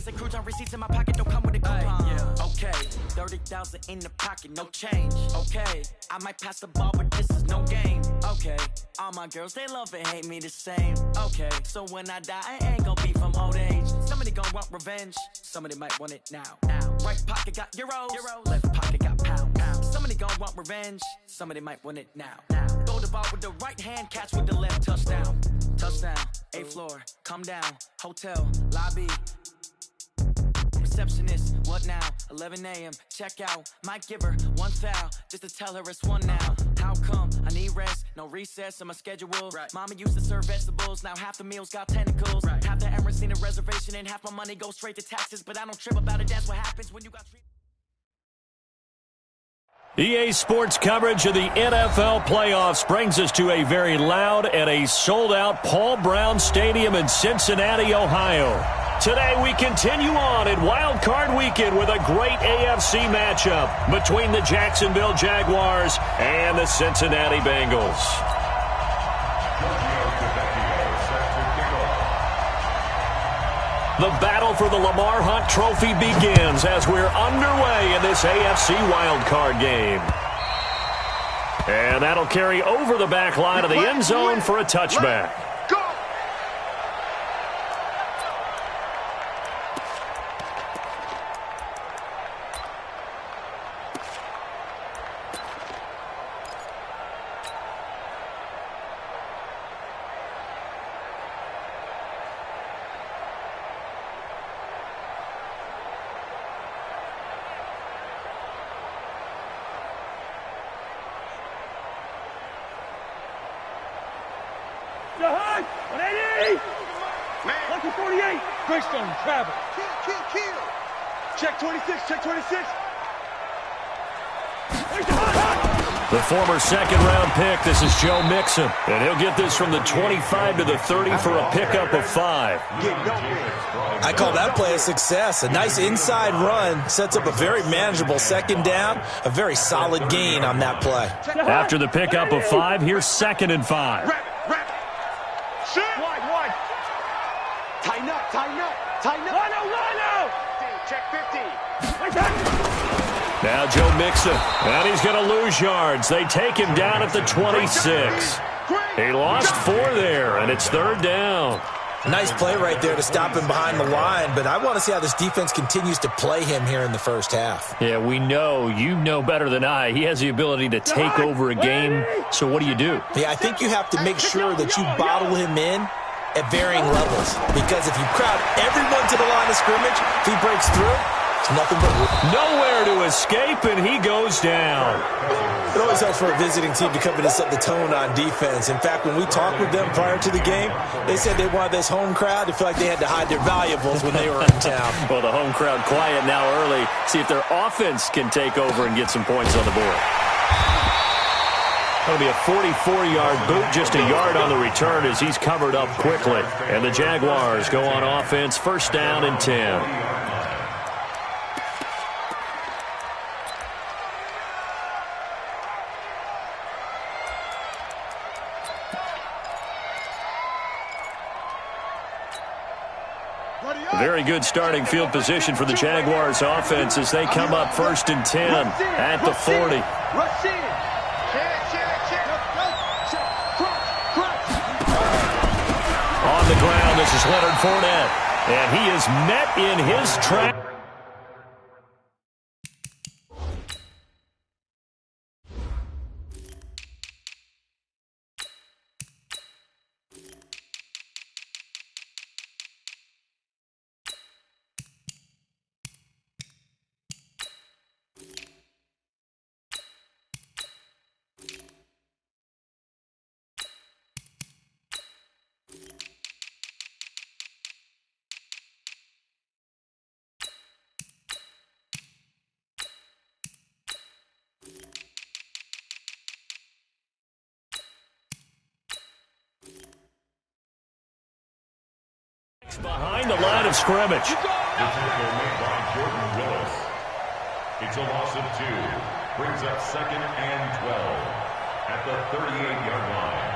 say crouton receipts in my pocket, don't come with a coupon. Yeah. Okay, 30,000 in the pocket, no change. Okay, I might pass the ball, but this is no game. Okay, all my girls, they love and hate me the same. Okay, so when I die, I ain't gonna be from old age. Somebody gonna want revenge, somebody might want it now. Right pocket got euros, left pocket got pounds. Somebody gonna want revenge, somebody might want it now. Throw the ball with the right hand, catch with the left, touchdown. Touchdown, 8th floor, come down, hotel, lobby. Receptionist, what now? 11 a.m., check out. Might give her one foul, just to tell her it's one now. How come? I need rest, no recess in my schedule. Right. Mama used to serve vegetables, now half the meals got tentacles. Right. Half the Emirates need a reservation and half my money goes straight to taxes. But I don't trip about it, that's what happens when you got... EA Sports coverage of the NFL playoffs brings us to a very loud and a sold-out Paul Brown Stadium in Cincinnati, Ohio. Today we continue on in Wild Card Weekend with a great AFC matchup between the Jacksonville Jaguars and the Cincinnati Bengals. The battle for the Lamar Hunt Trophy begins as we're underway in this AFC wildcard game. And that'll carry over the back line of the end zone for a touchback. Lucky 48. Greystone, travel. Kill. Check 26, check 26. The former second-round pick, this is Joe Mixon. And he'll get this from the 25 to the 30 for a pickup of 5. I call that play a success. A nice inside run sets up a very manageable second down. A very solid gain on that play. After the pickup of 5, here's 2nd and 5. Wide. Tighten up. Line out. Check 50. Now Joe Mixon, and he's going to lose yards. They take him down at the 26. He lost 4 there, and it's 3rd down. Nice play right there to stop him behind the line, but I want to see how this defense continues to play him here in the first half. Yeah, we know. You know better than I. He has the ability to take over a game, so what do? Yeah, I think you have to make sure that you bottle him in at varying levels, because if you crowd everyone to the line of scrimmage, if he breaks through, it's nothing but nowhere to escape, and he goes down. It always helps for a visiting team to come in and set the tone on defense. In fact, when we talked with them prior to the game, they said they wanted this home crowd to feel like they had to hide their valuables when they were in town. Well, the home crowd quiet now early. See if their offense can take over and get some points on the board. That'll be a 44-yard boot, just a yard on the return as he's covered up quickly. And the Jaguars go on offense, 1st down and 10. Very good starting field position for the Jaguars offense as they come up 1st and 10 at the 40. On the ground, this is Leonard Fournette, and he is met in his track. Behind the line of scrimmage. The tackle made by Jordan Willis. It's a loss of 2. Brings up 2nd and 12 at the 38-yard line.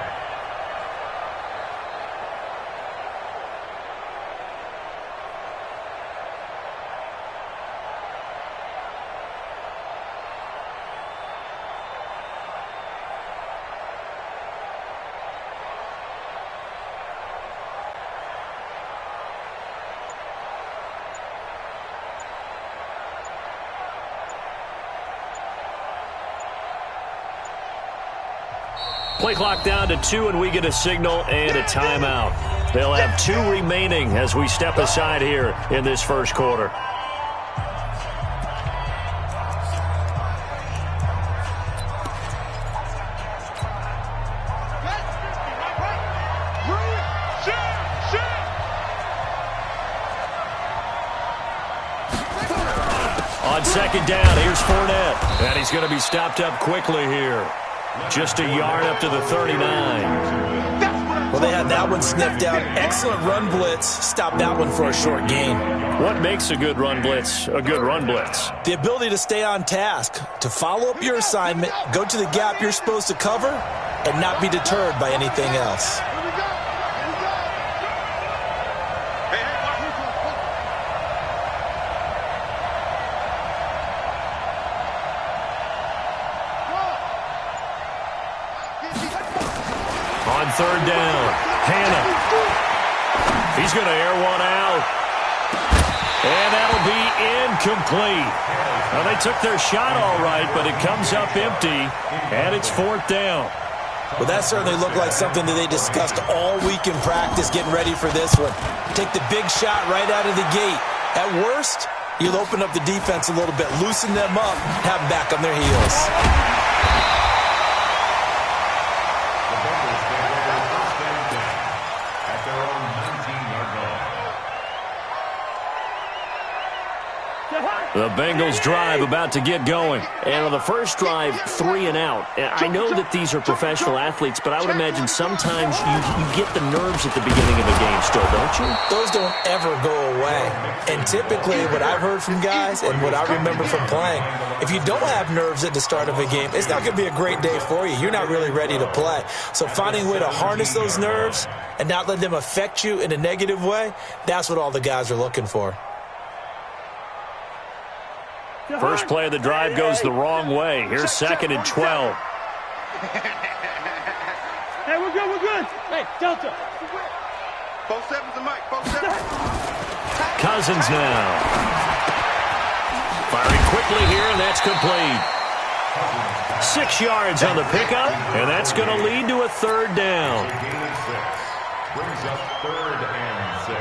Play clock down to 2, and we get a signal and a timeout. They'll have 2 remaining as we step aside here in this first quarter. On second down, here's Fournette. And he's going to be stopped up quickly here. Just a yard up to the 39. Well, they had that one sniffed out. Excellent run blitz. Stopped that one for a short gain. What makes a good run blitz a good run blitz? The ability to stay on task, to follow up your assignment, go to the gap you're supposed to cover, and not be deterred by anything else. On third down, Hannah. He's going to air one out. And that'll be incomplete. Well, they took their shot all right, but it comes up empty, and it's fourth down. Well, that certainly looked like something that they discussed all week in practice, getting ready for this one. Take the big shot right out of the gate. At worst, you'll open up the defense a little bit, loosen them up, have them back on their heels. The Bengals drive about to get going. And on the first drive, 3 and out. I know that these are professional athletes, but I would imagine sometimes you get the nerves at the beginning of a game still, don't you? Those don't ever go away. And typically what I've heard from guys and what I remember from playing, if you don't have nerves at the start of a game, it's not going to be a great day for you. You're not really ready to play. So finding a way to harness those nerves and not let them affect you in a negative way, that's what all the guys are looking for. First play of the drive goes the wrong way. Here's second and 12. Hey, we're good, we're good. Hey, Delta. 4-7's the mic, 4-7. Cousins now. Firing quickly here, and that's complete. 6 yards on the pickup, and that's going to lead to a third down. Brings up 3rd and 6.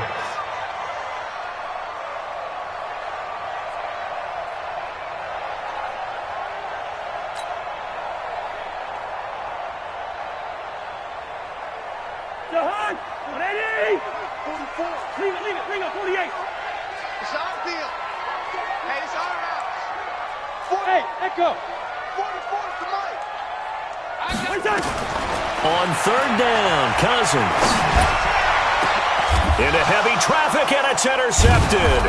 Jahan, 180. 44. Leave it, bring up 48. It's our deal. Hey, it's our house. Hey, echo. 44 is the mic. On third down, Cousins. Into heavy traffic, and it's intercepted.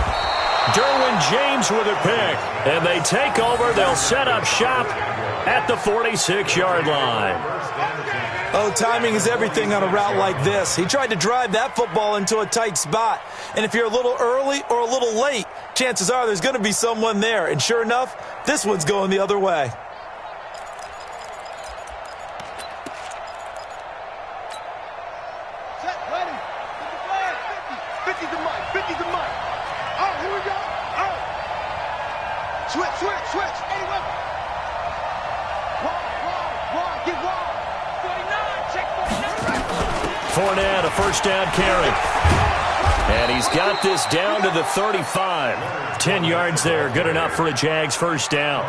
Derwin James with a pick. And they take over. They'll set up shop at the 46-yard line. Oh, timing is everything on a route like this. He tried to drive that football into a tight spot. And if you're a little early or a little late, chances are there's going to be someone there. And sure enough, this one's going the other way. Set, ready. 50 the mic, 50 the mic. All right, here we go. All right. Switch. Hey, wait. Wrong, get wrong. 49, check 49. Fournette, a first down carry. And he's got this down to the 35. 10 yards there, good enough for a Jags first down.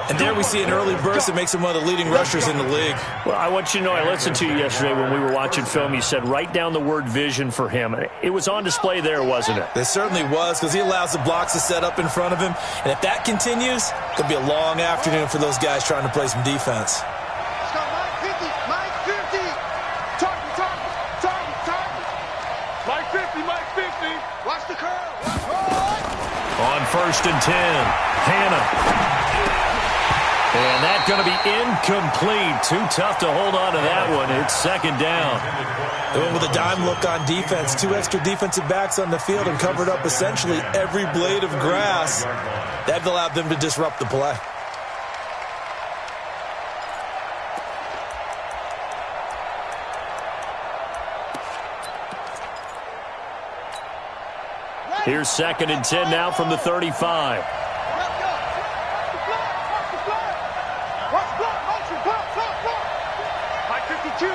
And there we see an early burst that makes him one of the leading rushers in the league. Well, I want you to know, I listened to you yesterday when we were watching film. You said write down the word vision for him. It was on display there, wasn't it? It certainly was, because he allows the blocks to set up in front of him. And if that continues, it could be a long afternoon for those guys trying to play some defense. Let's go, Mike 50. Target. Mike 50. Watch the curve. On first and 10, Hannah. And that's going to be incomplete. Too tough to hold on to that one. It's second down. They went with a dime look on defense. 2 extra defensive backs on the field and covered up essentially every blade of grass. That allowed them to disrupt the play. Here's second and 10 now from the 35. Mike 52.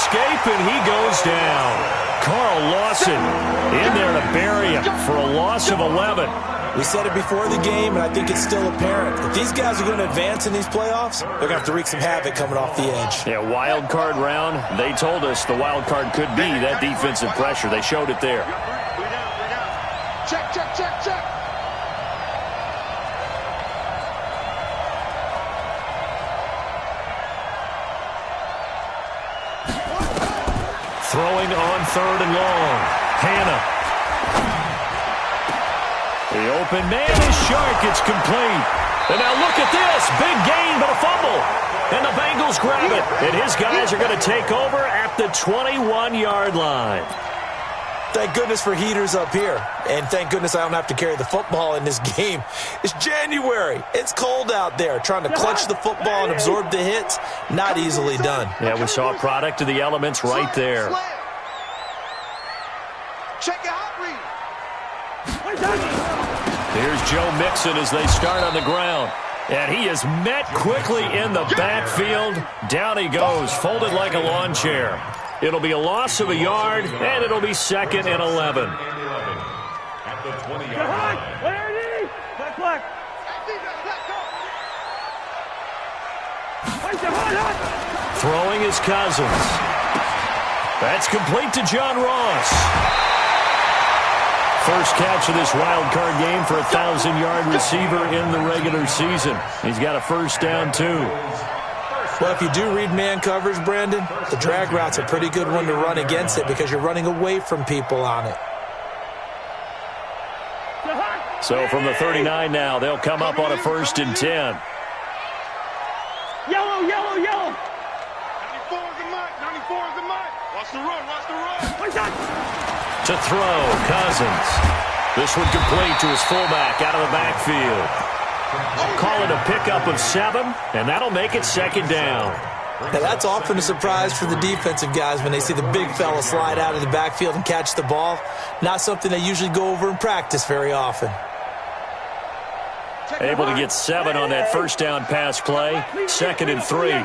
escape, and he goes down. Carl Lawson in there to bury him for a loss of 11. We said it before the game, and I think it's still apparent. If these guys are going to advance in these playoffs, they're going to have to wreak some havoc coming off the edge. Yeah, wild card round. They told us the wild card could be that defensive pressure. They showed it there. Check, check, check, check. Throwing on 3rd and long. Hannah. The open man is Shark. It's complete. And now look at this. Big gain, but a fumble. And the Bengals grab it. And his guys are going to take over at the 21-yard line. Thank goodness for heaters up here. And thank goodness I don't have to carry the football in this game. It's January. It's cold out there. Trying to clutch the football and absorb the hits, not easily done. Yeah, we saw a product of the elements right there. Check it out, read. Here's Joe Mixon as they start on the ground. And he is met quickly in the backfield. Down he goes, folded like a lawn chair. It'll be a loss of a yard, and it'll be 2nd and 11. At the 20-yard line. Throwing is Cousins. That's complete to John Ross. First catch of this wild card game for a 1,000-yard receiver in the regular season. He's got a first down, too. Well, if you do read man coverage, Brandon, the drag route's a pretty good one to run against it because you're running away from people on it. So from the 39 now, they'll come up on a 1st and 10. Yellow, yellow, yellow. 94 is the mark. 94 is the mark. Watch the run, watch the run. To throw, Cousins. This one complete to his fullback out of the backfield. Call it a pickup of 7, and that'll make it 2nd down. Now, that's often a surprise for the defensive guys when they see the big fella slide out of the backfield and catch the ball. Not something they usually go over in practice very often. Able to get 7 on that first down pass play. 2nd and 3.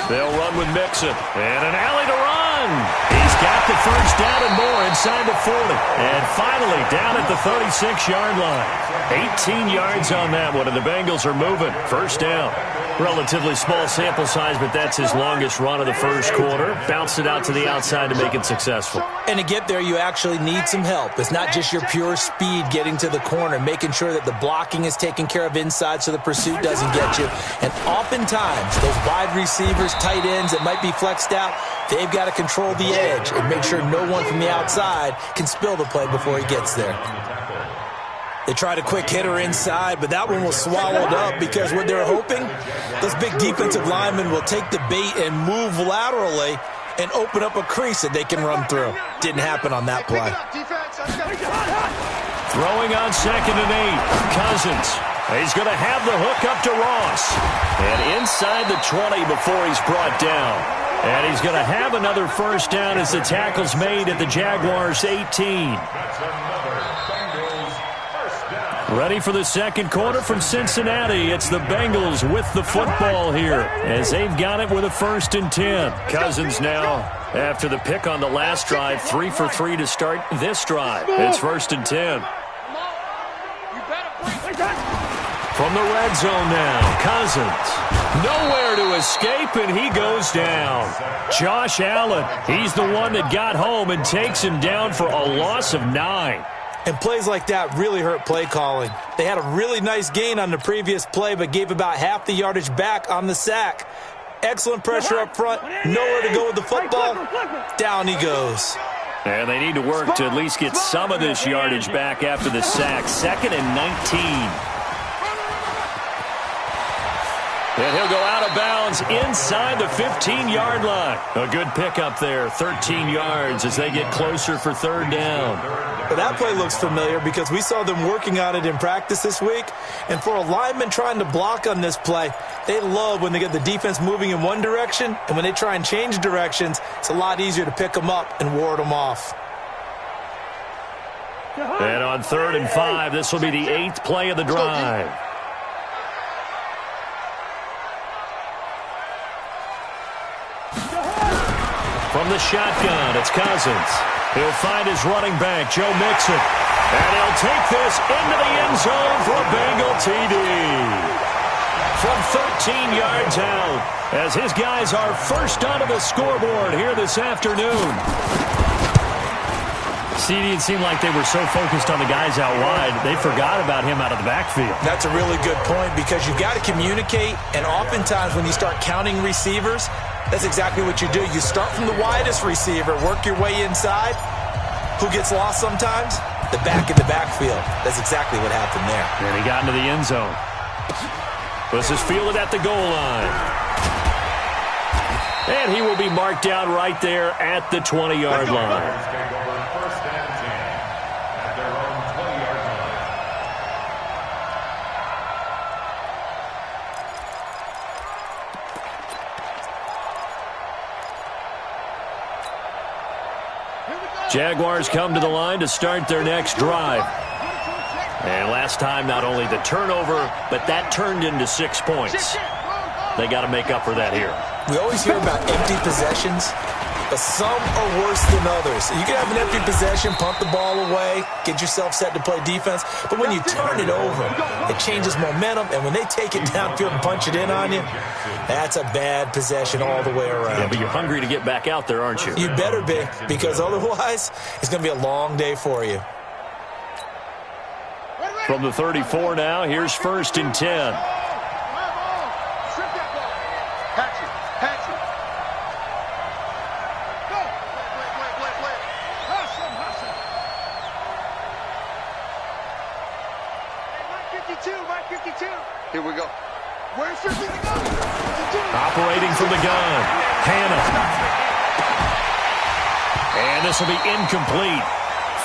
They'll run with Mixon. And an alley to run. He's got the first down and more inside the 40. And finally down at the 36-yard line. 18 yards on that one, and the Bengals are moving. First down. Relatively small sample size, but that's his longest run of the first quarter. Bounced it out to the outside to make it successful. And to get there, you actually need some help. It's not just your pure speed getting to the corner, making sure that the blocking is taken care of inside so the pursuit doesn't get you. And oftentimes, those wide receivers, tight ends that might be flexed out, they've got to control the edge and make sure no one from the outside can spill the play before he gets there. They tried a quick hitter inside, but that one was swallowed up because what they're hoping, those big defensive linemen will take the bait and move laterally and open up a crease that they can run through. Didn't happen on that play. Throwing on 2nd and 8. Cousins. He's going to have the hook up to Ross. And inside the 20 before he's brought down. And he's going to have another first down as the tackle's made at the Jaguars' 18. Ready for the second quarter from Cincinnati. It's the Bengals with the football here as they've got it with a 1st and 10. Cousins now, after the pick on the last drive, 3 for 3 to start this drive. It's 1st and 10. From the red zone now, Cousins. Nowhere to escape, and he goes down. Josh Allen, he's the one that got home and takes him down for a loss of 9. And plays like that really hurt play calling. They had a really nice gain on the previous play, but gave about half the yardage back on the sack. Excellent pressure up front. Nowhere to go with the football. Down he goes. And they need to work to at least get some of this yardage back after the sack. 2nd and 19. And he'll go out of bounds inside the 15-yard line. A good pickup there, 13 yards as they get closer for 3rd down. But that play looks familiar because we saw them working on it in practice this week. And for a lineman trying to block on this play, they love when they get the defense moving in one direction. And when they try and change directions, it's a lot easier to pick them up and ward them off. And on 3rd and 5, this will be the 8th play of the drive. From the shotgun, it's Cousins. He'll find his running back, Joe Mixon. And he'll take this into the end zone for a Bengal TD. From 13 yards out, as his guys are first onto the scoreboard here this afternoon. CD, it seemed like they were so focused on the guys out wide, they forgot about him out of the backfield. That's a really good point because you've got to communicate, and oftentimes when you start counting receivers, that's exactly what you do. You start from the widest receiver, work your way inside. Who gets lost sometimes? The back in the backfield. That's exactly what happened there. And he got into the end zone. This is fielded at the goal line. And he will be marked down right there at the 20-yard line. Jaguars come to the line to start their next drive. And last time, not only the turnover, but that turned into 6 points. They got to make up for that here. We always hear about empty possessions, but some are worse than others. You can have an empty possession, punt the ball away, get yourself set to play defense, but when you turn it over, it changes momentum, and when they take it downfield and punch it in on you, that's a bad possession all the way around. Yeah, but you're hungry to get back out there, aren't you? You better be, because otherwise, it's going to be a long day for you. From the 34 now, here's 1st and 10. Here we go. Where's your go? Operating from the gun, Hannah. And this will be incomplete.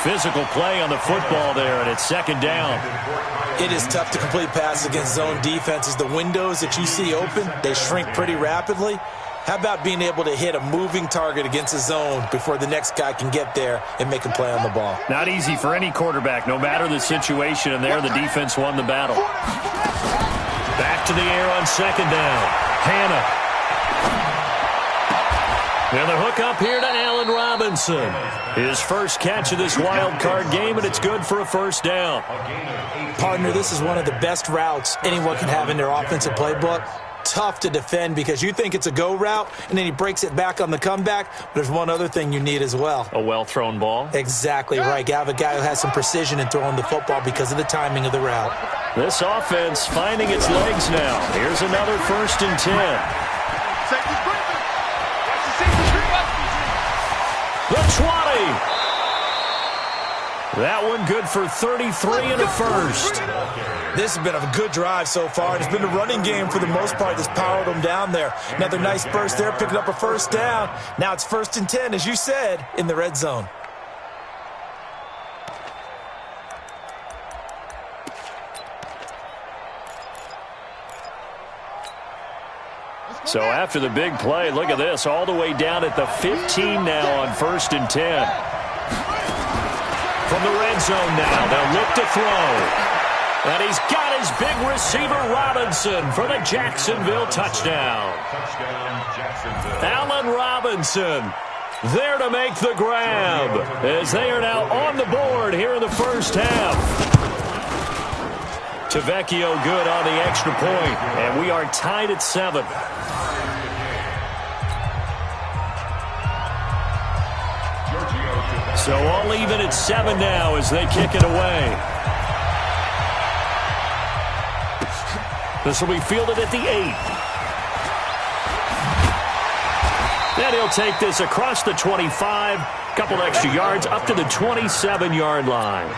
Physical play on the football there, and it's 2nd down. It is tough to complete passes against zone defenses. The windows that you see open, they shrink pretty rapidly. How about being able to hit a moving target against a zone before the next guy can get there and make a play on the ball? Not easy for any quarterback, no matter the situation, and there the defense won the battle. Back to the air on 2nd down. Hannah. And the hook up here to Allen Robinson. His first catch of this wild card game, and it's good for a 1st down. Partner, this is one of the best routes anyone can have in their offensive playbook. Tough to defend because you think it's a go route, and then he breaks it back on the comeback. There's one other thing you need as well. A well-thrown ball. Exactly right. You have a guy who has some precision in throwing the football because of the timing of the route. This offense finding its legs now. Here's another 1st and 10. The 20. That one good for 33 and a 1st. This has been a good drive so far. It's been a running game for the most part that's powered them down there. Another nice burst there, picking up a 1st down. Now it's 1st and 10, as you said, in the red zone. So after the big play, look at this, all the way down at the 15 now on 1st and 10. From the red zone now, they'll look to throw. And he's got his big receiver, Robinson, for the Jacksonville touchdown. Allen Robinson there to make the grab as they are now on the board here in the 1st half. Tavecchio good on the extra point, and we are tied at 7. So all even at 7 now as they kick it away. This will be fielded at the 8. Then he'll take this across the 25, couple extra yards up to the 27-yard line.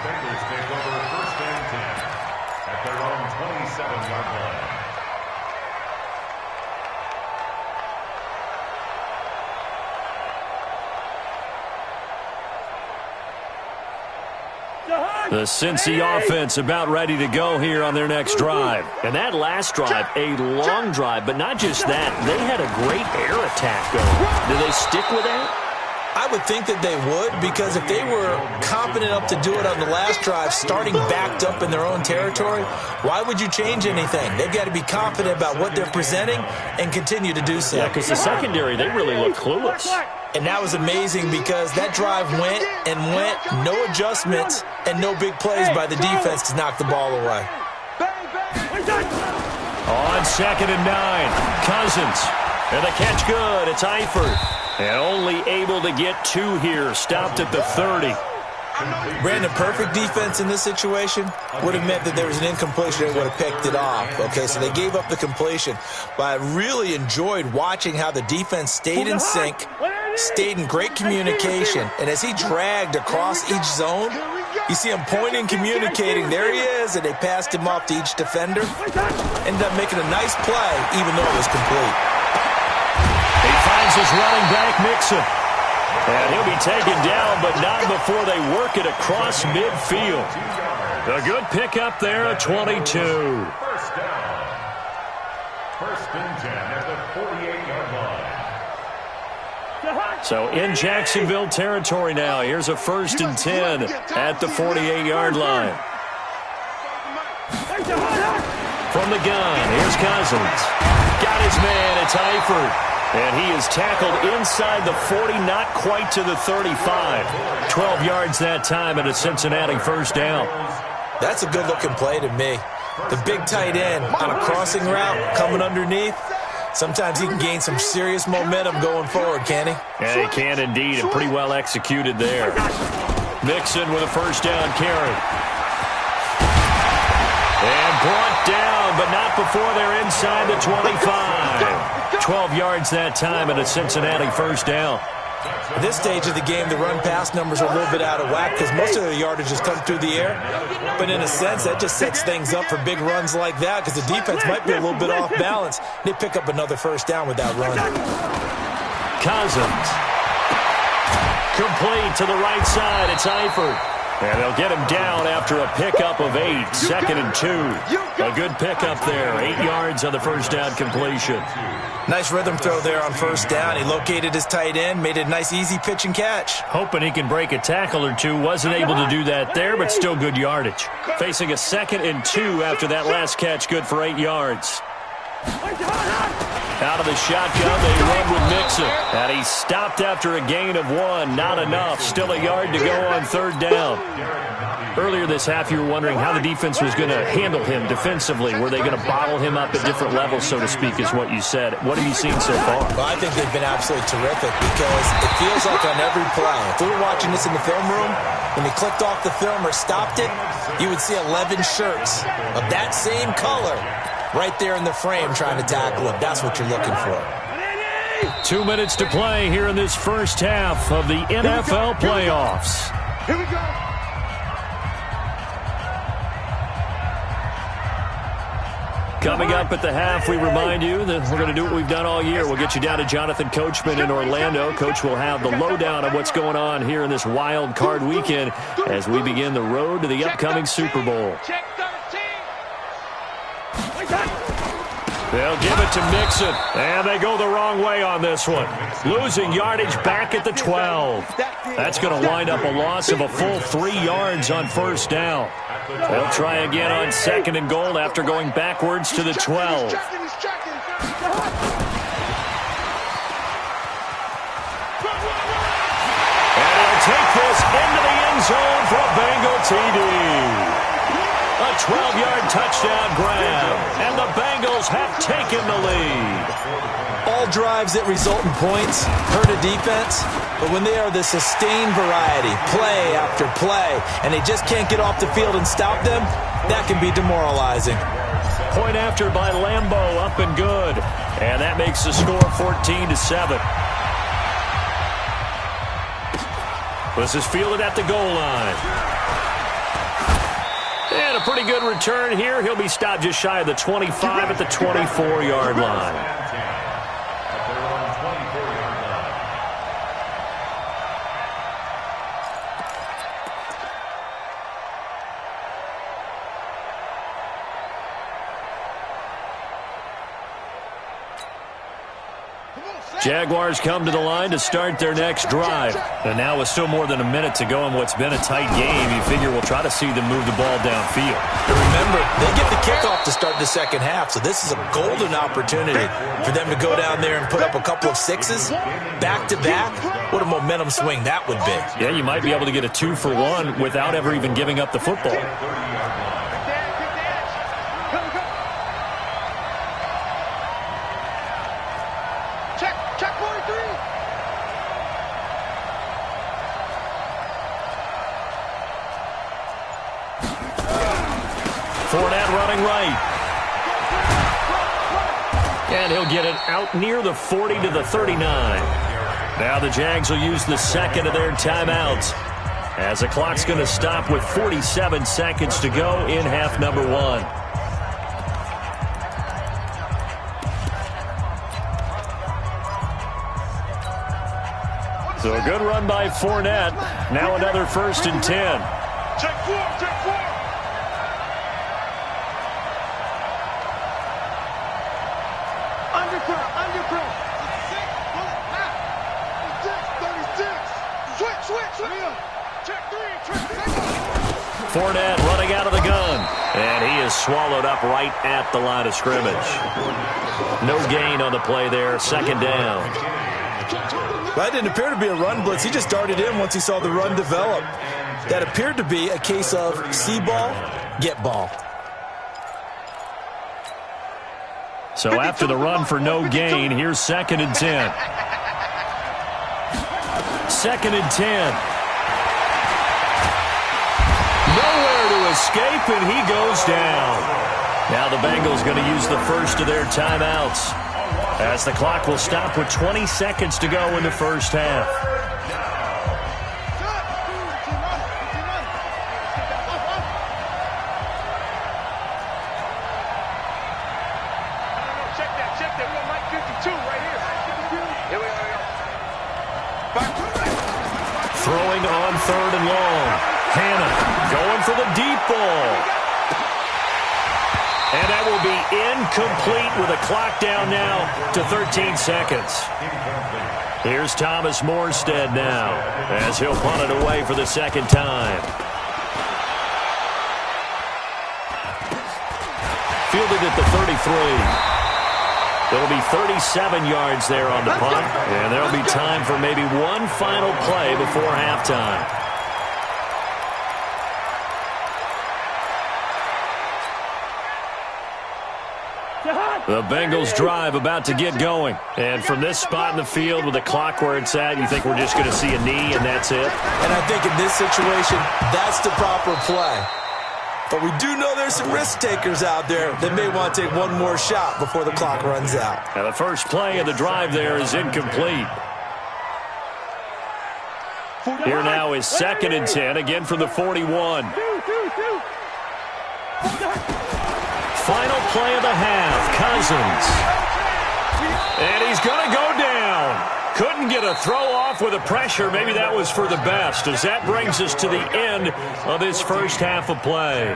The Cincy offense about ready to go here on their next drive. And that last drive, a long drive, but not just that. They had a great air attack going. Do they stick with that? I would think that they would, because if they were confident enough to do it on the last drive, starting backed up in their own territory, why would you change anything? They've got to be confident about what they're presenting and continue to do so. Yeah, because the secondary, they really look clueless. And that was amazing because that drive went and went, no adjustments and no big plays by the defense to knock the ball away. On 2nd and 9, Cousins. And the catch good. It's Eifert. And only able to get 2 here. Stopped at the 30. Brandon, perfect defense in this situation would have meant that there was an incompletion and would have picked it off. Okay, so they gave up the completion. But I really enjoyed watching how the defense stayed in sync, stayed in great communication. And as he dragged across each zone, you see him pointing, communicating. There he is, and they passed him off to each defender. Ended up making a nice play, even though it was complete. He finds his running back, Mixon. And he'll be taken down, but not before they work it across midfield. A good pickup there at 22. First down. 1st and 10 at the 48-yard line. So in Jacksonville territory now. Here's a 1st and 10 at the 48-yard line. From the gun, here's Cousins. Got his man, it's Eifert. And he is tackled inside the 40, not quite to the 35. 12 yards that time and a Cincinnati 1st down. That's a good-looking play to me. The big tight end on a crossing route coming underneath. Sometimes he can gain some serious momentum going forward, can he? Yeah, he can indeed, and pretty well executed there. Mixon with a 1st down carry. And brought down, but not before they're inside the 25. 12 yards that time and a Cincinnati 1st down. At this stage of the game, the run-pass numbers are a little bit out of whack because most of the yardage has come through the air. But in a sense, that just sets things up for big runs like that because the defense might be a little bit off balance. They pick up another 1st down with that run. Cousins. Complete to the right side. It's Eifert. And they'll get him down after a pickup of 8. 2nd and 2. A good pickup there. 8 yards on the 1st down completion. Nice rhythm throw there on 1st down. He located his tight end, made it a nice easy pitch and catch. Hoping he can break a tackle or two. Wasn't able to do that there, but still good yardage. Facing a 2nd and 2 after that last catch. Good for 8 yards. Out of the shotgun, they run with Mixon. And he stopped after a gain of 1. Not enough. Still a yard to go on 3rd down. Earlier this half, you were wondering how the defense was going to handle him defensively. Were they going to bottle him up at different levels, so to speak, is what you said. What have you seen so far? Well, I think they've been absolutely terrific because it feels like on every play, if we were watching this in the film room, when they clicked off the film or stopped it, you would see 11 shirts of that same color right there in the frame trying to tackle him. That's what you're looking for. 2 minutes to play here in this 1st half of the NFL playoffs. Here we go. Coming up at the half, we remind you that we're going to do what we've done all year. We'll get you down to Jonathan Coachman in Orlando. Coach will have the lowdown of what's going on here in this wild card weekend as we begin the road to the upcoming Super Bowl. They'll give it to Mixon, and they go the wrong way on this one. Losing yardage back at the 12. That's going to wind up a loss of a full 3 yards on 1st down. They'll try again on 2nd and goal after going backwards to the 12. And he'll take this into the end zone for a Bengal TD. A 12-yard touchdown grab, and the Bengals have taken the lead. All drives that result in points hurt a defense, but when they are the sustained variety, play after play, and they just can't get off the field and stop them, that can be demoralizing. Point after by Lambo, up and good. And that makes the score 14-7. This is fielded at the goal line. And a pretty good return here. He'll be stopped just shy of the 25 at the 24-yard line. Jaguars come to the line to start their next drive. And now with still more than a minute to go in what's been a tight game, you figure we'll try to see them move the ball downfield. And remember, they get the kickoff to start the second half, so this is a golden opportunity for them to go down there and put up a couple of sixes back-to-back. What a momentum swing that would be. Yeah, you might be able to get a 2-for-1 without ever even giving up the football. Fournette running right. And he'll get it out near the 40 to the 39. Now the Jags will use the second of their timeouts, as the clock's going to stop with 47 seconds to go in half number one. So a good run by Fournette. Now another 1st and 10. Check four. Undercut. 36. Switch. Check three. Fournette running out of the gun. And he is swallowed up right at the line of scrimmage. No gain on the play there. Second down. That didn't appear to be a run blitz. He just darted in once he saw the run develop. That appeared to be a case of see ball, get ball. So after the run for no gain, here's 2nd and 10. 2nd and 10. Nowhere to escape, and he goes down. Now the Bengals going to use the first of their timeouts, as the clock will stop with 20 seconds to go in the first half. Throwing on 3rd and long. Hannah going for the deep ball. And that will be incomplete with a clock down now to 13 seconds. Here's Thomas Morstead now, as he'll punt it away for the second time. Fielded at the 33. It'll be 37 yards there on the punt, and there'll be time for maybe one final play before halftime. The Bengals drive about to get going. And from this spot in the field with the clock where it's at, you think we're just going to see a knee and that's it? And I think in this situation, that's the proper play. But we do know there's some risk takers out there that may want to take one more shot before the clock runs out. Now the first play of the drive there is incomplete. Here now is 2nd and 10, again from the 41. Final play of the half, Cousins. And he's going to go down. Couldn't get a throw off with the pressure. Maybe that was for the best, as that brings us to the end of this first half of play.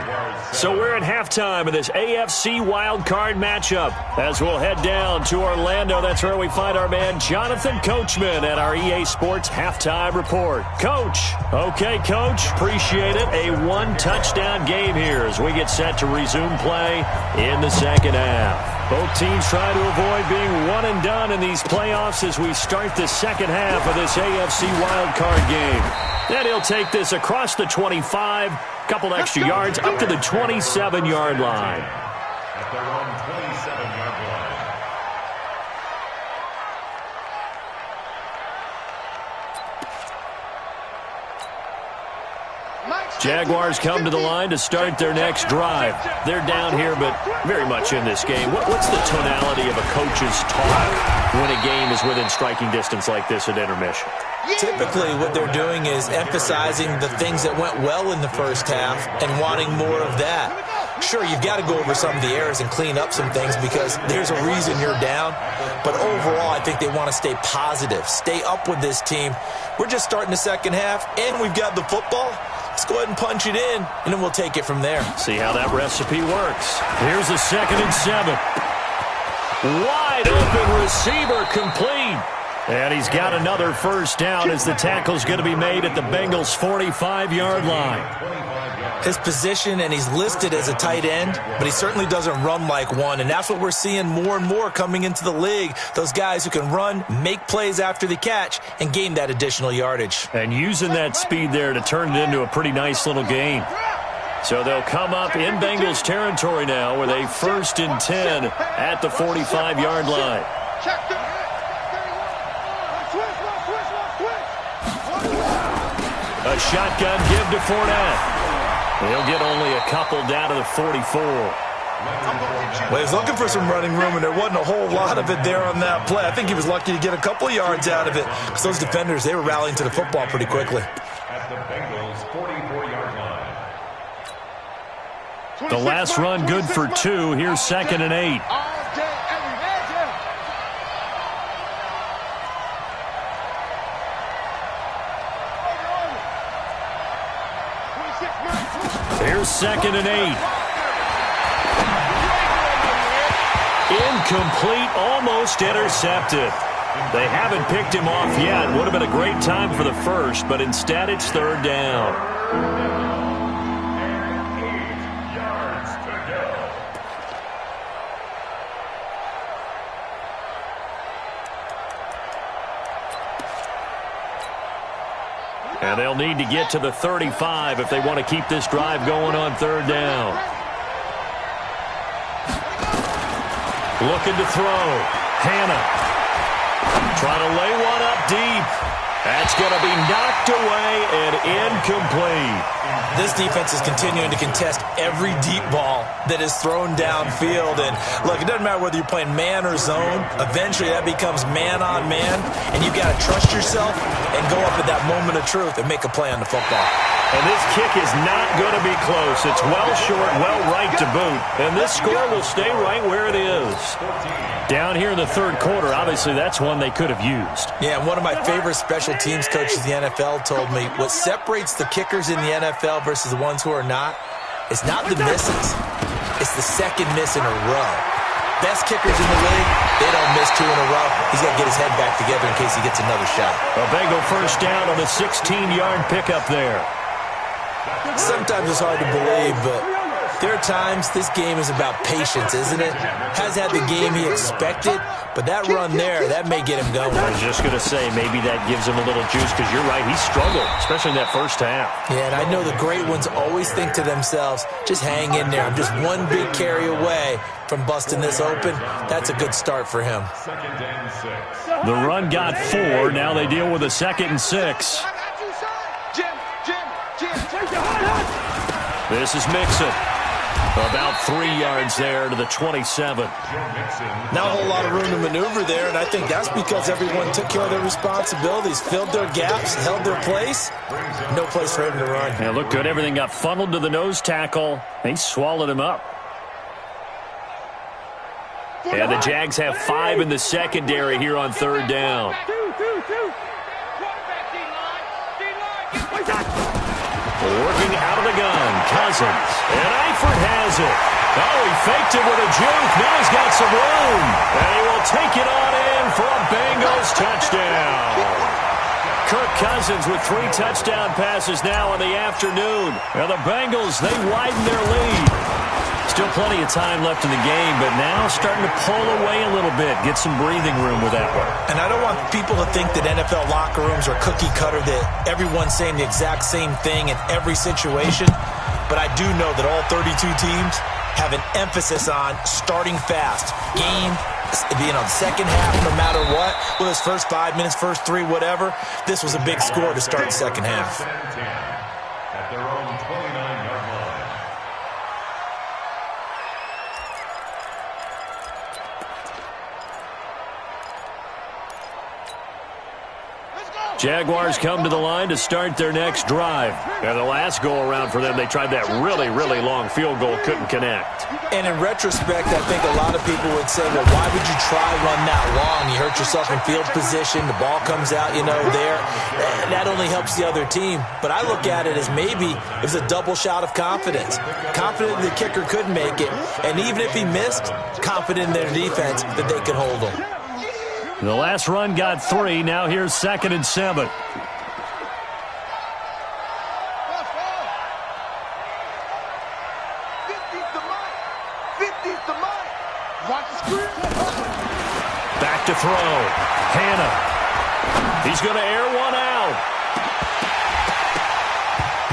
So we're at halftime of this AFC wildcard matchup, as we'll head down to Orlando. That's where we find our man Jonathan Coachman at our EA Sports Halftime Report. Coach. Okay, Coach. Appreciate it. A one-touchdown game here as we get set to resume play in the second half. Both teams try to avoid being one and done in these playoffs as we start the second half of this AFC wildcard game. And he'll take this across the 25, couple extra yards, up to the 27-yard line. At their own 27-yard line. Jaguars come to the line to start their next drive. They're down here, but very much in this game. What's the tonality of a coach's talk when a game is within striking distance like this at intermission? Typically, what they're doing is emphasizing the things that went well in the first half and wanting more of that. Sure, you've got to go over some of the errors and clean up some things because there's a reason you're down. But overall, I think they want to stay positive, stay up with this team. We're just starting the second half, and we've got the football. Let's go ahead and punch it in, and then we'll take it from there. See how that recipe works. Here's a 2nd and 7. Wide open receiver complete. And he's got another first down as the tackle's going to be made at the Bengals' 45-yard line. His position, and he's listed as a tight end, but he certainly doesn't run like one, and that's what we're seeing more and more coming into the league. Those guys who can run, make plays after the catch, and gain that additional yardage. And using that speed there to turn it into a pretty nice little gain. So they'll come up in Bengals territory now with a 1st and 10 at the 45-yard line. A shotgun give to Fournette. He'll get only a couple down to the 44. Well, he was looking for some running room, and there wasn't a whole lot of it there on that play. I think he was lucky to get a couple of yards out of it because those defenders, they were rallying to the football pretty quickly. At the Bengals' 44-yard line. The last run good for 2. Here's 2nd and 8. Here's 2nd and 8. Incomplete, almost intercepted. They haven't picked him off yet. Would have been a great time for the first, but instead it's 3rd down. 8 yards to go. And they'll need to get to the 35 if they want to keep this drive going on 3rd down. Looking to throw. Hannah. Trying to lay one up deep. That's going to be knocked away and incomplete. This defense is continuing to contest every deep ball that is thrown downfield. And, look, it doesn't matter whether you're playing man or zone. Eventually, that becomes man-on-man, and you've got to trust yourself and go up at that moment of truth and make a play on the football. And this kick is not going to be close. It's well short, well right to boot. And this score will stay right where it is. Down here in the 3rd quarter, obviously that's one they could have used. Yeah, and one of my favorite special teams coaches in the NFL told me what separates the kickers in the NFL versus the ones who are not is not the misses. It's the second miss in a row. Best kickers in the league, they don't miss 2 in a row. He's got to get his head back together in case he gets another shot. A Bengal first down on a 16-yard pickup there. Sometimes it's hard to believe, but there are times this game is about patience, isn't it? Has had the game he expected, but that run there, that may get him going. I was just going to say, maybe that gives him a little juice, because you're right, he struggled, especially in that first half. Yeah, and I know the great ones always think to themselves, just hang in there. I'm just one big carry away from busting this open. That's a good start for him. 2nd and 6. The run got 4. Now they deal with a 2nd and 6. This is Mixon. About 3 yards there to the 27. Not a whole lot of room to maneuver there, and I think that's because everyone took care of their responsibilities, filled their gaps, held their place. No place for him to run. Yeah, looked good. Everything got funneled to the nose tackle. They swallowed him up. And the Jags have 5 in the secondary here on 3rd down. Working out of the gun, Cousins. And Eifert has it. Oh, he faked it with a juke. Now he's got some room. And he will take it on in for a Bengals touchdown. Kirk Cousins with 3 touchdown passes now in the afternoon. And the Bengals, they widen their lead. Still plenty of time left in the game, but now starting to pull away a little bit, get some breathing room with that one. And I don't want people to think that NFL locker rooms are cookie cutter, that everyone's saying the exact same thing in every situation. But I do know that all 32 teams have an emphasis on starting fast. Game, being on the second half no matter what. Well, his first 5 minutes, first 3, whatever. This was a big score to start the second half. At their own 29-yard line. Jaguars come to the line to start their next drive. And the last go-around for them, they tried that really, really long field goal, couldn't connect. And in retrospect, I think a lot of people would say, well, why would you try run that long? You hurt yourself in field position. The ball comes out, there. That only helps the other team. But I look at it as maybe it was a double shot of confidence. Confident the kicker could make it. And even if he missed, confident in their defense that they could hold him. The last run got 3. Now here's 2nd and 7. Back to throw. Hannah. He's going to air one out.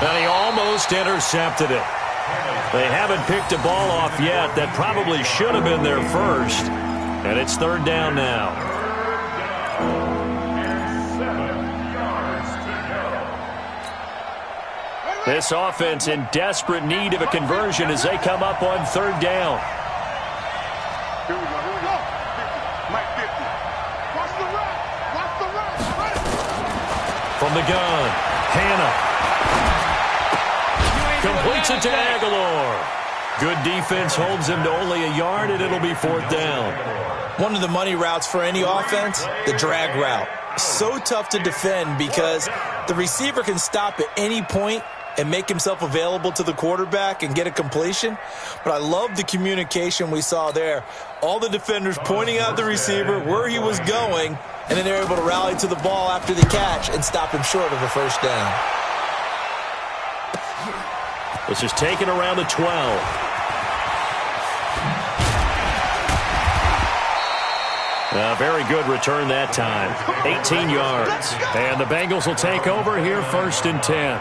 And he almost intercepted it. They haven't picked a ball off yet. That probably should have been their first. And it's 3rd down now. This offense in desperate need of a conversion as they come up on 3rd down. Here we go. Mike 50. Watch the run. From the gun, Hannah. Completes it to Aguilar. Good defense holds him to only a yard, and it'll be 4th down. One of the money routes for any offense, the drag route. So tough to defend because the receiver can stop at any point and make himself available to the quarterback and get a completion. But I love the communication we saw there. All the defenders pointing out the receiver, where he was going, and then they're able to rally to the ball after the catch and stop him short of a 1st down. This is taken around the 12. A very good return that time. 18 yards. And the Bengals will take over here 1st and 10.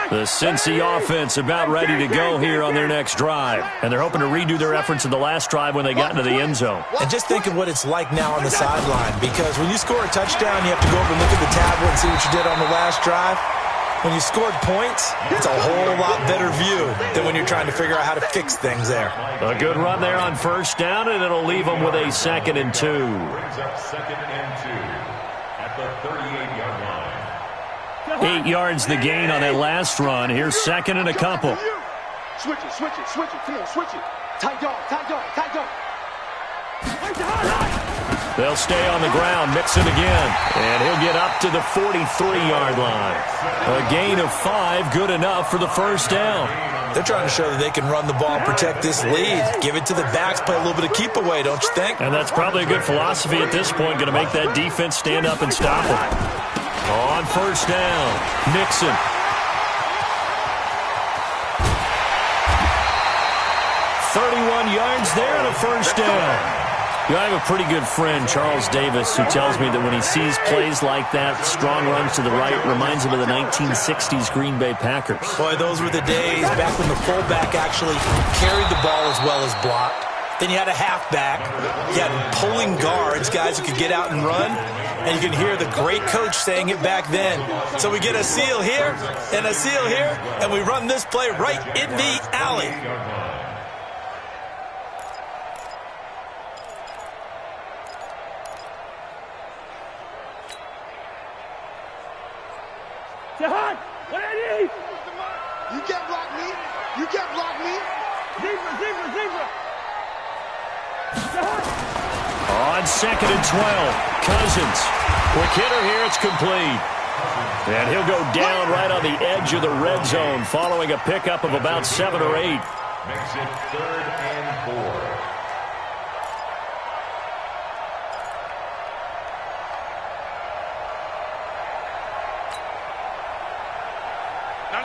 The Cincy offense about ready to go here on their next drive. And they're hoping to redo their efforts in the last drive when they got into the end zone. And just think of what it's like now on the sideline, because when you score a touchdown, you have to go over and look at the tablet and see what you did on the last drive. When you scored points, it's a whole lot better view than when you're trying to figure out how to fix things there. A good run there on 1st down, and it'll leave them with a 2nd and 2. Brings up 2nd and 2 at the 38-yard line. 8 yards the gain on that last run. Here's 2nd and a couple. Switch it. Come on, switch it. Tight dog. They'll stay on the ground, mix it again, and he'll get up to the 43-yard line. A gain of 5, good enough for the 1st down. They're trying to show that they can run the ball and protect this lead. Give it to the backs, play a little bit of keep away, don't you think? And that's probably a good philosophy at this point, going to make that defense stand up and stop it. On 1st down, Nixon. .31 yards there and a 1st down. I have a pretty good friend, Charles Davis, who tells me that when he sees plays like that, strong runs to the right, reminds him of the 1960s Green Bay Packers. Boy, those were the days back when the fullback actually carried the ball as well as blocked. Then you had a halfback. You had pulling guards, guys who could get out and run. And you can hear the great coach saying it back then. So we get a seal here and a seal here, and we run this play right in the alley. Jahan, what I need? You can't block me. Zebra. Jahan. On 2nd and 12, Cousins. Quick hitter here, it's complete. And he'll go down right on the edge of the red zone following a pickup of about 7 or 8. Makes it 3rd and 4.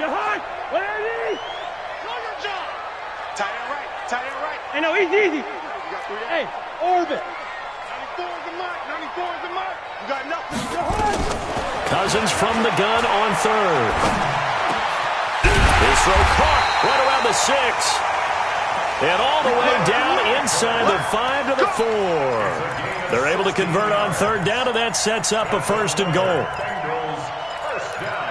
Jahan, what I need? Know your job. Tight end right. Hey, no, easy. Hey, orbit. 94 is the mark. You got nothing. Jahan. Cousins from the gun on 3rd. His throw caught right around the 6. And all the way down inside the 5 to the 4. They're able to convert on 3rd down, and that sets up a 1st and goal. Bengals 1st down.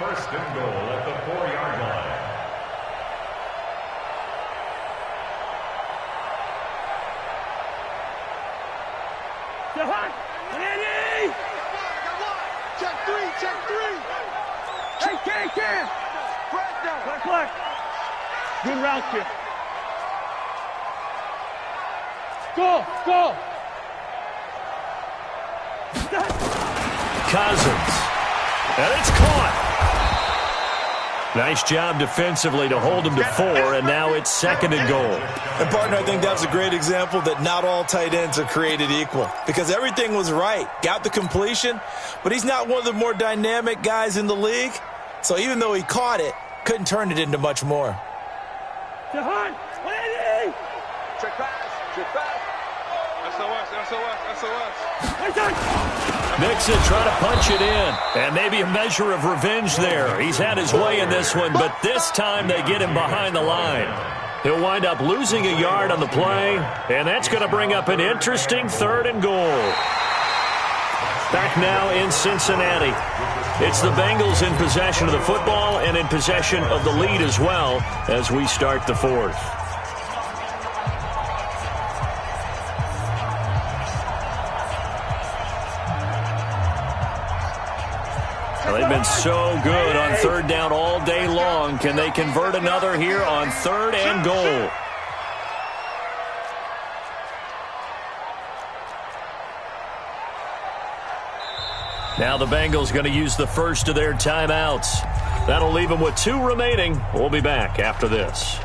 1st and goal at the 4-yard line. Check three, check three. Hey, Cam. Black. Good route here. Go. Cousins. And it's caught. Nice job defensively to hold him to 4, and now it's 2nd and goal. And, partner, I think that was a great example that not all tight ends are created equal because everything was right. Got the completion, but he's not one of the more dynamic guys in the league. So even though he caught it, couldn't turn it into much more. Check pass. SOS. Mixon trying to punch it in, and maybe a measure of revenge there. He's had his way in this one, but this time they get him behind the line. He'll wind up losing a yard on the play, and that's going to bring up an interesting 3rd and goal. Back now in Cincinnati. It's the Bengals in possession of the football and in possession of the lead as well as we start the 4th. They've been so good on 3rd down all day long. Can they convert another here on 3rd and goal? Now the Bengals going to use the first of their timeouts. That'll leave them with 2 remaining. We'll be back after this.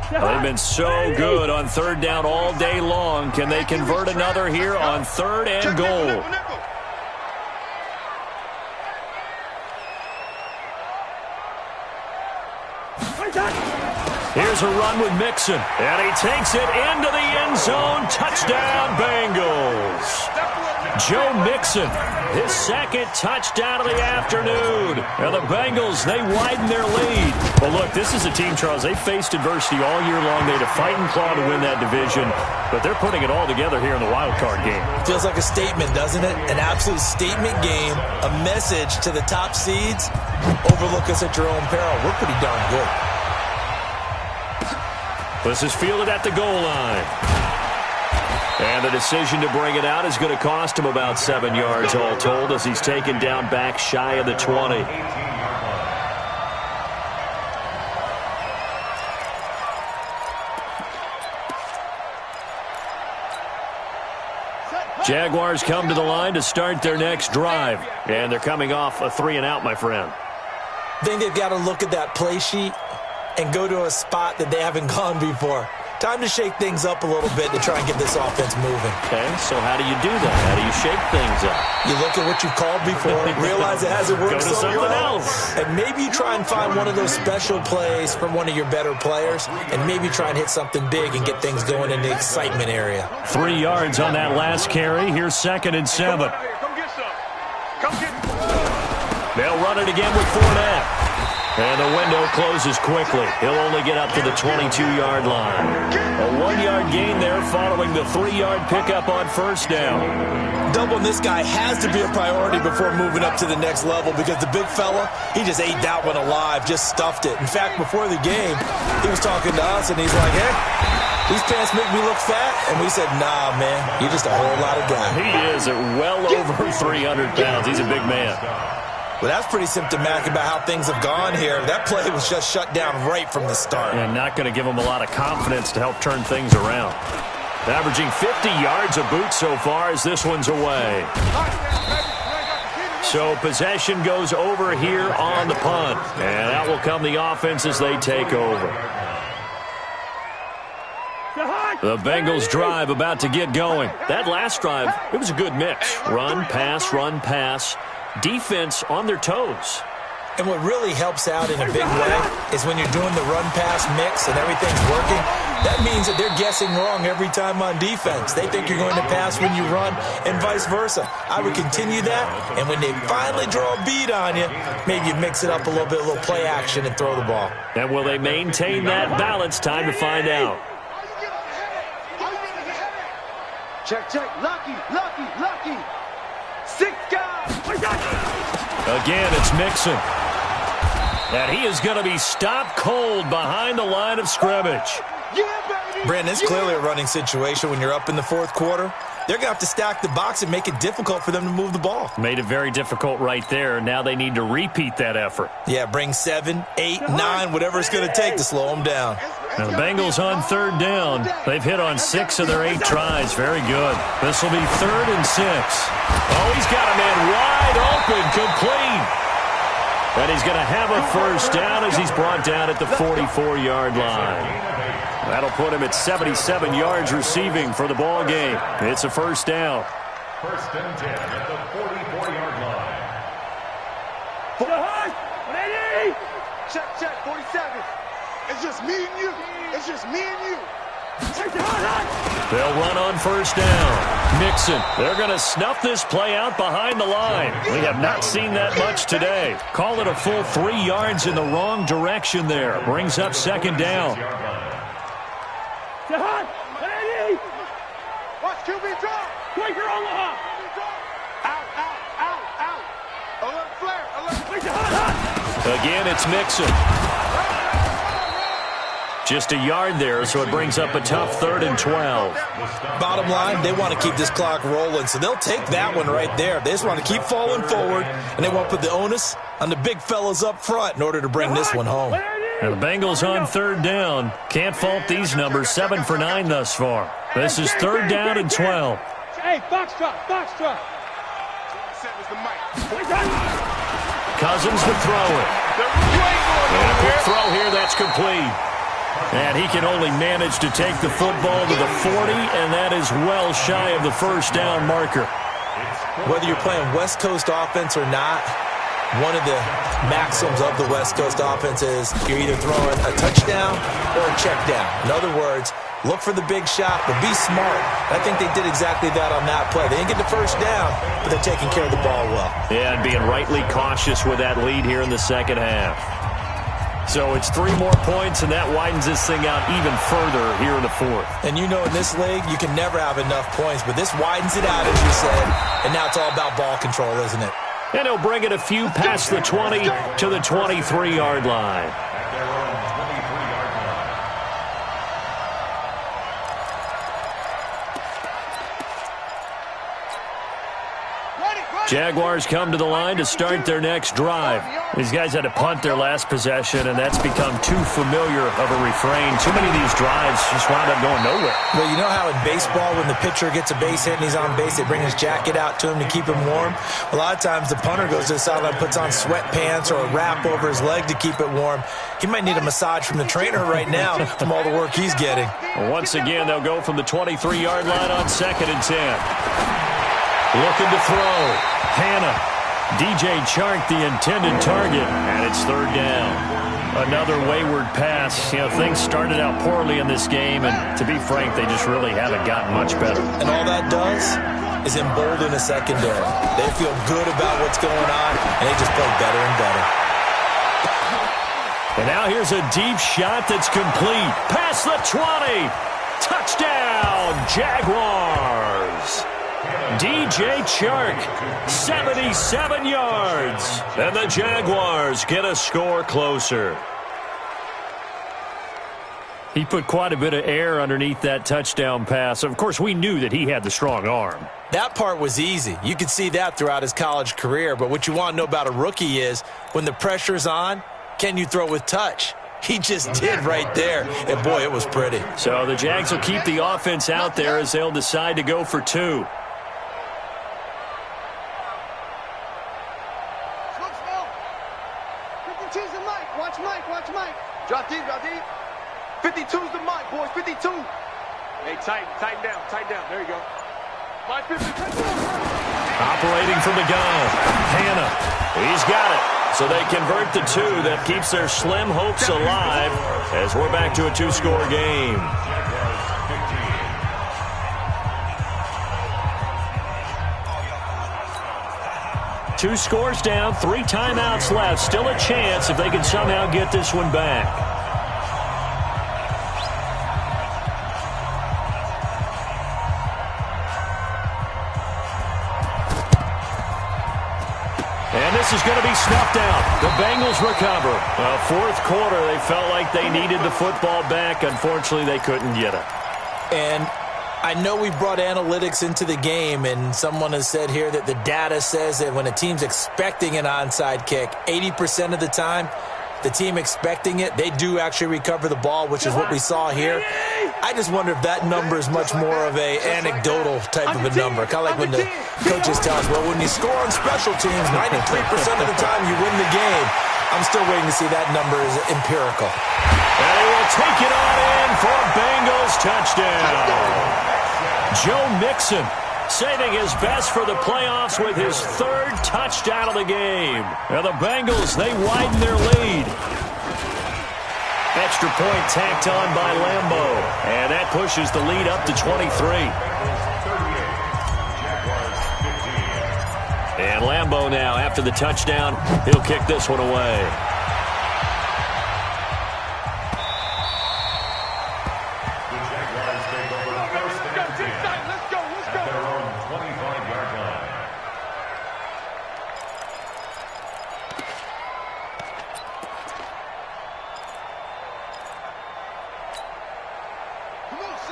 They've been so good on 3rd down all day long. Can they convert another here on 3rd and goal? Here's a run with Mixon, and he takes it into the end zone. Touchdown, Bengals. Joe Mixon, his 2nd touchdown of the afternoon. And the Bengals, they widen their lead. Well, look, this is a team, Charles, they faced adversity all year long. They had to fight and claw to win that division, but they're putting it all together here in the wild card game. Feels like a statement, doesn't it? An absolute statement game, a message to the top seeds. Overlook us at your own peril. We're pretty darn good. This is fielded at the goal line. And the decision to bring it out is going to cost him about 7 yards all told as he's taken down back shy of the 20. Jaguars come to the line to start their next drive. And they're coming off a 3-and-out, my friend. I think they've got to look at that play sheet and go to a spot that they haven't gone before. Time to shake things up a little bit to try and get this offense moving. Okay, so how do you do that? How do you shake things up? You look at what you've called before, realize it hasn't worked so well. Go to something else. And maybe you try and find one of those special plays from one of your better players, and maybe try and hit something big and get things going in the excitement area. 3 yards on that last carry. Here's 2nd and 7. Come get some. Come get some. They'll run it again with Fournette. And the window closes quickly. He'll only get up to the 22-yard line. A 1-yard gain there following the 3-yard pickup on 1st down. Doubling this guy has to be a priority before moving up to the next level because the big fella, he just ate that one alive, just stuffed it. In fact, before the game, he was talking to us, and he's like, hey, these pants make me look fat. And we said, nah, man, you're just a whole lot of guy. He is at well over 300 pounds. He's a big man. Well, that's pretty symptomatic about how things have gone here. That play was just shut down right from the start. And not going to give him a lot of confidence to help turn things around. Averaging 50 yards a boot so far as this one's away. So possession goes over here on the punt. And out will come the offense as they take over. The Bengals drive about to get going. That last drive, it was a good mix. Run, pass. Defense on their toes. And what really helps out in a big way is when you're doing the run-pass mix and everything's working, that means that they're guessing wrong every time on defense. They think you're going to pass when you run and vice versa. I would continue that, and when they finally draw a bead on you, maybe you mix it up a little play action and throw the ball. And will they maintain that balance? Time to find out. Check. Lucky. 6 guys. Again, it's Mixon. And he is going to be stopped cold behind the line of scrimmage. Brandon, it's clearly a running situation when you're up in the fourth quarter. They're going to have to stack the box and make it difficult for them to move the ball. Made it very difficult right there. Now they need to repeat that effort. Yeah, bring 7, 8, 9, whatever it's going to take to slow them down. Now the Bengals on third down. They've hit on 6 of their 8 tries. Very good. This will be 3rd and 6. Oh, he's got a man wide open, complete. And he's going to have a first down as he's brought down at the 44-yard line. That'll put him at 77 yards receiving for the ball game. It's a first down. 1st and 10 at the 44-yard line. Check, 47. It's just me and you. It's just me and you. They'll run on first down. Mixon. They're going to snuff this play out behind the line. We have not seen that much today. Call it a full 3 yards in the wrong direction there. Brings up 2nd down. Watch QB drop. Quaker Omaha. Out. Alert flare. Again, it's Mixon. Just a yard there, so it brings up a tough 3rd and 12. Bottom line, they want to keep this clock rolling, so they'll take that one right there. They just want to keep falling forward, and they want to put the onus on the big fellas up front in order to bring this one home. Now the Bengals on 3rd down. Can't fault these numbers. 7 for 9 thus far. This is 3rd down and 12. Hey, box drop. Cousins would throw it. And a quick throw here, that's complete. And he can only manage to take the football to the 40, and that is well shy of the first down marker. Whether you're playing West Coast offense or not, one of the maxims of the West Coast offense is you're either throwing a touchdown or a check down. In other words, look for the big shot, but be smart. I think they did exactly that on that play. They didn't get the first down, but they're taking care of the ball well. Yeah, and being rightly cautious with that lead here in the second half. So it's 3 more points, and that widens this thing out even further here in the fourth. And you know in this league, you can never have enough points, but this widens it out, as you said, and now it's all about ball control, isn't it? And he'll bring it a few past the 20 to the 23-yard line. Jaguars come to the line to start their next drive. These guys had to punt their last possession, and that's become too familiar of a refrain. Too many of these drives just wound up going nowhere. Well, you know how in baseball, when the pitcher gets a base hit and he's on base, they bring his jacket out to him to keep him warm? A lot of times the punter goes to the sideline, puts on sweatpants or a wrap over his leg to keep it warm. He might need a massage from the trainer right now from all the work he's getting. Well, once again, they'll go from the 23-yard line on 2nd and 10. Looking to throw. Hannah. DJ Chark, the intended target, and it's 3rd down. Another wayward pass. You know, things started out poorly in this game, and to be frank, they just really haven't gotten much better. And all that does is embolden a secondary. They feel good about what's going on, and they just play better and better. And now here's a deep shot that's complete. Past the 20. Touchdown, Jaguars. DJ Chark, 77 yards. And the Jaguars get a score closer. He put quite a bit of air underneath that touchdown pass. Of course, we knew that he had the strong arm. That part was easy. You could see that throughout his college career. But what you want to know about a rookie is when the pressure's on, can you throw with touch? He just did right there. And, boy, it was pretty. So the Jags will keep the offense out there as they'll decide to go for 2. Watch Mike. Drop deep. 52's the mic, boys. 52. Hey, tighten down. There you go. My 50. Operating from the gun. Hannah. He's got it. So they convert the 2. That keeps their slim hopes alive as we're back to a 2-score game. Two scores down, 3 timeouts left. Still a chance if they can somehow get this one back. And this is going to be snuffed out. The Bengals recover. Fourth quarter, they felt like they needed the football back. Unfortunately, they couldn't get it. And I know we brought analytics into the game, and someone has said here that the data says that when a team's expecting an onside kick, 80% of the time, the team expecting it, they do actually recover the ball, which is what we saw here. I just wonder if that number is much more of a anecdotal type of a number. Kind of like when the coaches tell us, well, when you score on special teams, 93% of the time you win the game. I'm still waiting to see that number is empirical. And he will take it on in for a Bengals touchdown. Joe Mixon saving his best for the playoffs with his third touchdown of the game. Now the Bengals, they widen their lead. Extra point tacked on by Lambo. And that pushes the lead up to 23. And Lambo now, after the touchdown, he'll kick this one away.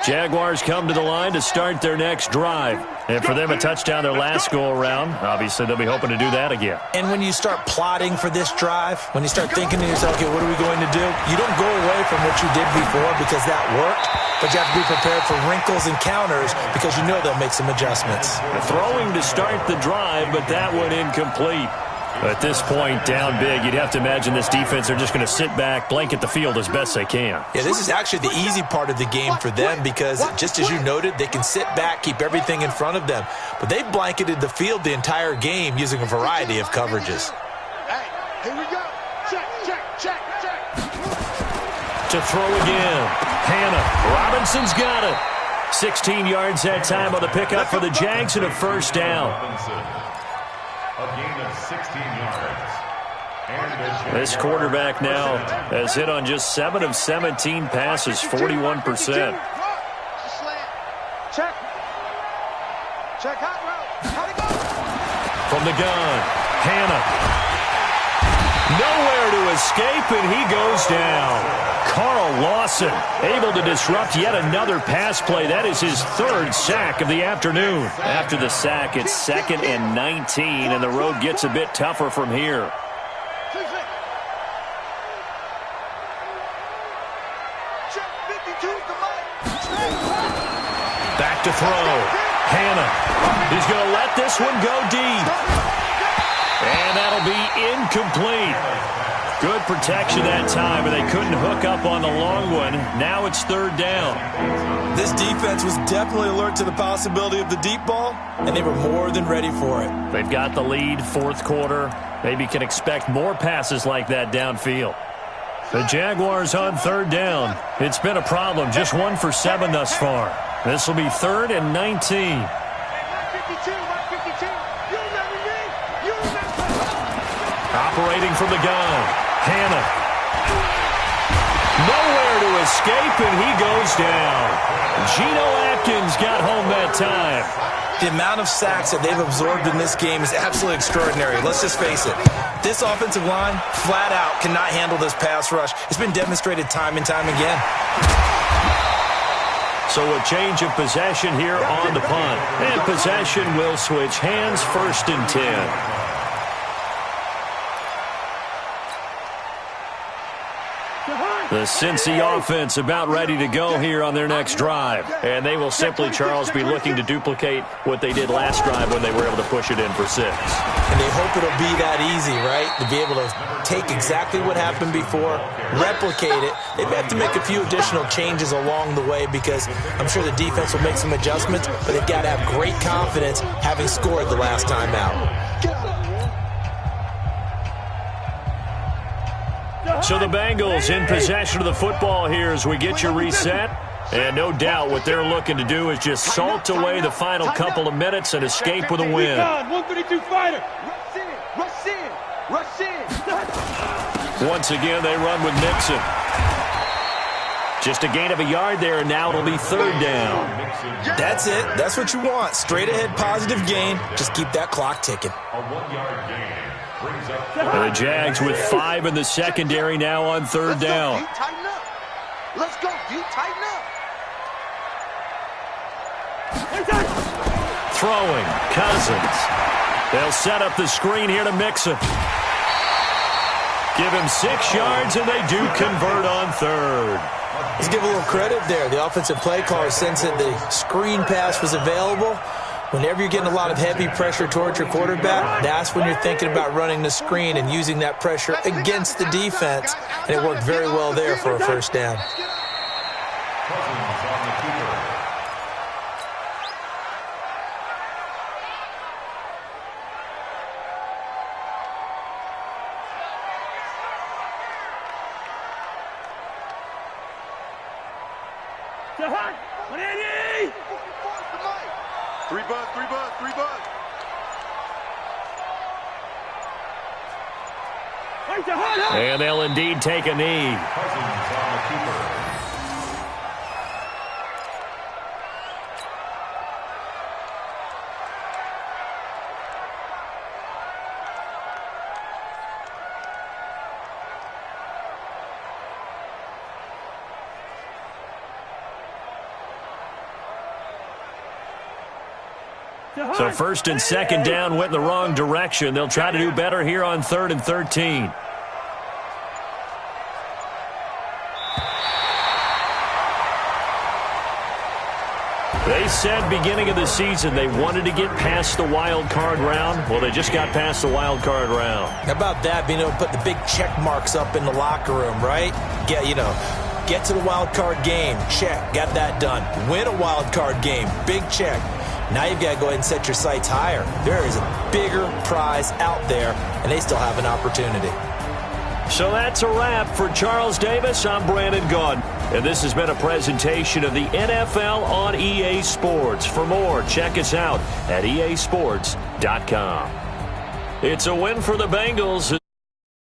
Jaguars come to the line to start their next drive. And for them, a touchdown their last go-around. Obviously, they'll be hoping to do that again. And when you start plotting for this drive, when you start thinking to yourself, okay, what are we going to do? You don't go away from what you did before because that worked, but you have to be prepared for wrinkles and counters because you know they'll make some adjustments. Throwing to start the drive, but that one incomplete. At this point, down big, you'd have to imagine this defense are just going to sit back, blanket the field as best they can. Yeah, this is actually the easy part of the game for them because, just as you noted, they can sit back, keep everything in front of them. But they've blanketed the field the entire game using a variety of coverages. Hey, here we go. Check, check, check, check. To throw again. Hannah. Robinson's got it. 16 yards that time on the pickup for the Jags and a first down. A gain of 16 yards. This quarterback now has hit on just 7 of 17 passes, 41%. Check. Check hot route. How'd it go? From the gun, Hannah. Nowhere to escape, and he goes down. Carl Lawson able to disrupt yet another pass play. That is his third sack of the afternoon. After the sack, it's 2nd and 19, and the road gets a bit tougher from here. Back to throw. Hannah. He's going to let this one go deep. And that'll be incomplete. Good protection that time, and they couldn't hook up on the long one. Now it's third down. This defense was definitely alert to the possibility of the deep ball, and they were more than ready for it. They've got the lead, fourth quarter. Maybe can expect more passes like that downfield. The Jaguars on third down. It's been a problem, just 1 for 7 thus far. This will be 3rd and 19. Operating from the gun. Hannah. Nowhere to escape, and he goes down. Geno Atkins got home that time. The amount of sacks that they've absorbed in this game is absolutely extraordinary. Let's just face it. This offensive line, flat out, cannot handle this pass rush. It's been demonstrated time and time again. So a change of possession here on the punt. And possession will switch hands, 1st and 10. The Cincy offense about ready to go here on their next drive. And they will simply, Charles, be looking to duplicate what they did last drive when they were able to push it in for 6. And they hope it'll be that easy, right? To be able to take exactly what happened before, replicate it. They may have to make a few additional changes along the way because I'm sure the defense will make some adjustments, but they've got to have great confidence having scored the last time out. So the Bengals in possession of the football here as we get you reset. And no doubt what they're looking to do is just salt away the final couple of minutes and escape with a win. 132 fighter. Rush in. Rush in. Once again, they run with Mixon. Just a gain of a yard there, and now it'll be 3rd down. That's it. That's what you want. Straight ahead positive gain. Just keep that clock ticking. A 1-yard gain And the Jags with 5 in the secondary now on third down. Let's go, D. Tighten up. Let's go, D. Tighten up. Throwing, Cousins. They'll set up the screen here to Mixon. Give him 6 yards, and they do convert on third. Let's give a little credit there. The offensive play caller sensed that the screen pass was available. Whenever you're getting a lot of heavy pressure towards your quarterback, that's when you're thinking about running the screen and using that pressure against the defense. And it worked very well there for a first down. Three bud. And they'll indeed take a knee. So first and second down went in the wrong direction. They'll try to do better here on 3rd and 13. They said beginning of the season they wanted to get past the wild card round. Well, they just got past the wild card round. How about that, being able to put the big check marks up in the locker room, right? Get to the wild card game. Check. Got that done. Win a wild card game. Big check. Now you've got to go ahead and set your sights higher. There is a bigger prize out there, and they still have an opportunity. So that's a wrap for Charles Davis. I'm Brandon Gaudin, and this has been a presentation of the NFL on EA Sports. For more, check us out at easports.com. It's a win for the Bengals.